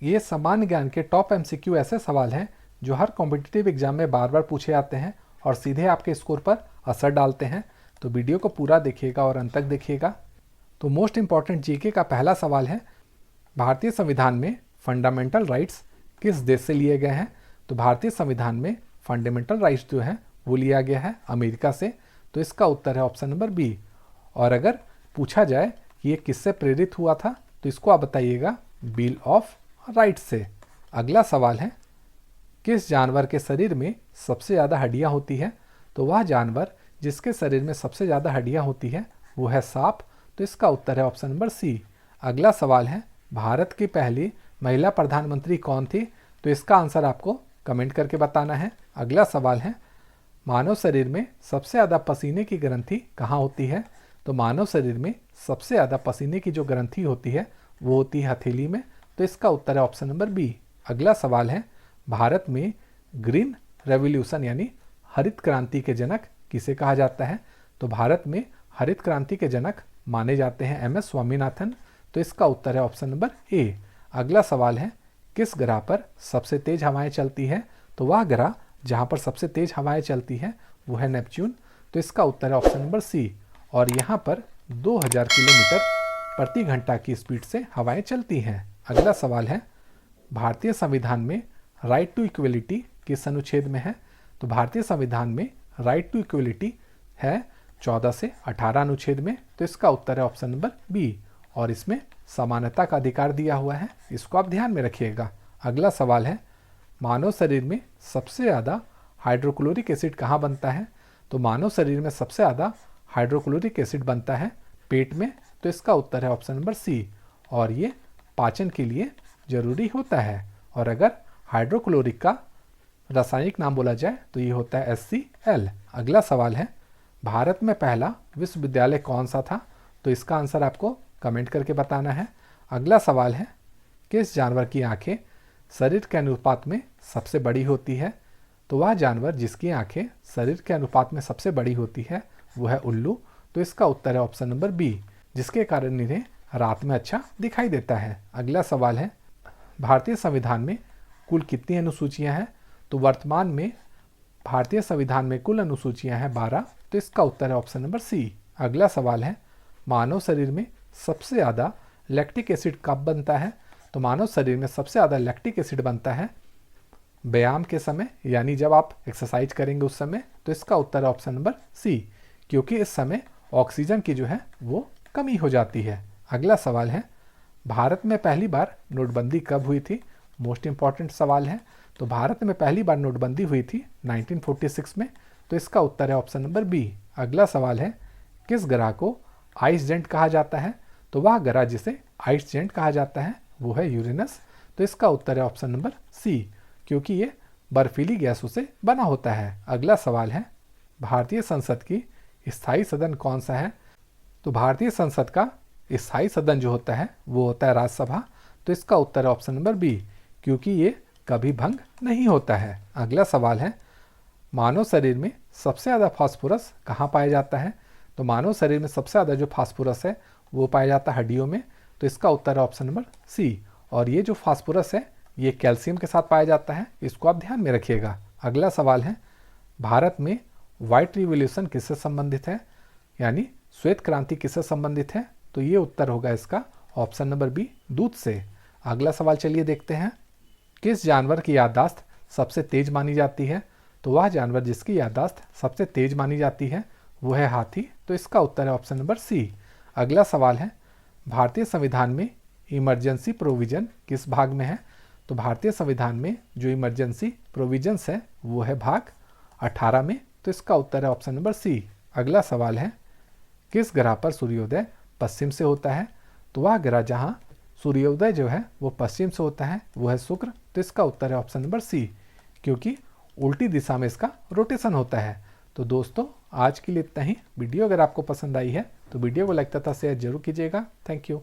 ये सामान्य ज्ञान के टॉप एमसीक्यू ऐसे सवाल हैं जो हर कॉम्पिटिटिव एग्जाम में बार बार पूछे जाते हैं और सीधे आपके स्कोर पर असर डालते हैं। तो वीडियो को पूरा देखिएगा और अंत तक देखिएगा। तो मोस्ट इंपॉर्टेंट जीके का पहला सवाल है, भारतीय संविधान में फंडामेंटल राइट्स किस देश से लिए गए हैं? तो भारतीय संविधान में फंडामेंटल राइट्स जो है वो लिया गया है अमेरिका से। तो इसका उत्तर है ऑप्शन नंबर बी। और अगर पूछा जाए कि ये किससे प्रेरित हुआ था तो इसको आप बताइएगा बिल ऑफ राइट्स से। अगला सवाल है, किस जानवर के शरीर में सबसे ज़्यादा हड्डियाँ होती है? तो वह जानवर जिसके शरीर में सबसे ज़्यादा हड्डियाँ होती है वो है सांप। तो इसका उत्तर है ऑप्शन नंबर सी। अगला सवाल है, भारत की पहली महिला प्रधानमंत्री कौन थी? तो इसका आंसर आपको कमेंट करके बताना है। अगला सवाल है, मानव शरीर में सबसे ज़्यादा पसीने की ग्रंथि कहाँ होती है? तो मानव शरीर में सबसे ज़्यादा पसीने की जो ग्रंथि होती है वो होती है हथेली में। तो इसका उत्तर है ऑप्शन नंबर बी। अगला सवाल है, भारत में ग्रीन रेवोल्यूशन यानी हरित क्रांति के जनक किसे कहा जाता है? तो भारत में हरित क्रांति के जनक माने जाते हैं एम एस स्वामीनाथन। तो इसका उत्तर है ऑप्शन नंबर ए। अगला सवाल है, किस ग्रह पर सबसे तेज हवाएं चलती हैं? तो वह ग्रह जहां पर सबसे तेज हवाएं चलती हैं वो है नेपच्यून। तो इसका उत्तर है ऑप्शन नंबर सी। और यहाँ पर 2000 किलोमीटर प्रति घंटा की स्पीड से हवाएं चलती हैं। अगला सवाल है, भारतीय संविधान में राइट टू इक्वलिटी किस अनुच्छेद में है? तो भारतीय संविधान में राइट टू इक्वलिटी है 14 से 18 अनुच्छेद में। तो इसका उत्तर है ऑप्शन नंबर बी। और इसमें समानता का अधिकार दिया हुआ है, इसको आप ध्यान में रखिएगा। अगला सवाल है, मानव शरीर में सबसे ज़्यादा हाइड्रोक्लोरिक एसिड कहाँ बनता है? तो मानव शरीर में सबसे ज़्यादा हाइड्रोक्लोरिक एसिड बनता है पेट में। तो इसका उत्तर है ऑप्शन नंबर सी। और ये पाचन के लिए जरूरी होता है। और अगर हाइड्रोक्लोरिक का रासायनिक नाम बोला जाए तो ये होता है HCl। अगला सवाल है, भारत में पहला विश्वविद्यालय कौन सा था? तो इसका आंसर आपको कमेंट करके बताना है। अगला सवाल है, किस जानवर की आंखें शरीर के अनुपात में सबसे बड़ी होती है? तो वह जानवर जिसकी आंखें शरीर के अनुपात में सबसे बड़ी होती है वो है उल्लू। तो इसका उत्तर है ऑप्शन नंबर बी, जिसके कारण इन्हें रात में अच्छा दिखाई देता है। अगला सवाल है, भारतीय संविधान में कुल कितनी अनुसूचियां हैं? तो वर्तमान में भारतीय संविधान में कुल अनुसूचियां हैं 12। तो इसका उत्तर है ऑप्शन नंबर सी। अगला सवाल है, मानव शरीर में सबसे ज़्यादा लैक्टिक एसिड कब बनता है? तो मानव शरीर में सबसे ज़्यादा लैक्टिक एसिड बनता है व्यायाम के समय, यानी जब आप एक्सरसाइज करेंगे उस समय। तो इसका उत्तर है ऑप्शन नंबर सी, क्योंकि इस समय ऑक्सीजन की जो है वो कमी हो जाती है। अगला सवाल है, भारत में पहली बार नोटबंदी कब हुई थी? मोस्ट इंपॉर्टेंट सवाल है। तो भारत में पहली बार नोटबंदी हुई थी 1946 में। तो इसका उत्तर है ऑप्शन नंबर बी। अगला सवाल है, किस ग्रह को आइस जेंट कहा जाता है? तो वह ग्रह जिसे आइस जेंट कहा जाता है वो है यूरेनस। तो इसका उत्तर है ऑप्शन नंबर सी, क्योंकि ये बर्फीली गैसों से बना होता है। अगला सवाल है, भारतीय संसद की स्थायी सदन कौन सा है? तो भारतीय संसद का स्थायी सदन जो होता है वो होता है राज्यसभा। तो इसका उत्तर है ऑप्शन नंबर बी, क्योंकि ये कभी भंग नहीं होता है। अगला सवाल है, मानव शरीर में सबसे ज़्यादा फास्फोरस कहाँ पाया जाता है? तो मानव शरीर में सबसे ज़्यादा जो फास्फोरस है वो पाया जाता है हड्डियों में। तो इसका उत्तर है ऑप्शन नंबर सी। और ये जो फास्फोरस है ये कैल्शियम के साथ पाया जाता है, इसको आप ध्यान में रखिएगा। अगला सवाल है, भारत में व्हाइट रिवॉल्यूशन किससे संबंधित है, यानी श्वेत क्रांति किससे संबंधित है? तो ये उत्तर होगा इसका ऑप्शन नंबर बी, दूध से। अगला सवाल चलिए देखते हैं, किस जानवर की याददाश्त सबसे तेज मानी जाती है? तो वह जानवर जिसकी याददाश्त सबसे तेज मानी जाती है वो है हाथी। तो इसका उत्तर है ऑप्शन नंबर सी। अगला सवाल है, भारतीय संविधान में इमरजेंसी प्रोविजन किस भाग में है? तो भारतीय संविधान में जो इमरजेंसी प्रोविजंस है वो है भाग 18 में। तो इसका उत्तर है ऑप्शन नंबर सी। अगला सवाल है, किस ग्रह पर सूर्योदय पश्चिम से होता है? तो वह ग्रह जहां सूर्योदय जो है वो पश्चिम से होता है वो है शुक्र। तो इसका उत्तर है ऑप्शन नंबर सी, क्योंकि उल्टी दिशा में इसका रोटेशन होता है। तो दोस्तों आज के लिए इतना ही। वीडियो अगर आपको पसंद आई है तो वीडियो को लाइक तथा शेयर जरूर कीजिएगा। Thank you.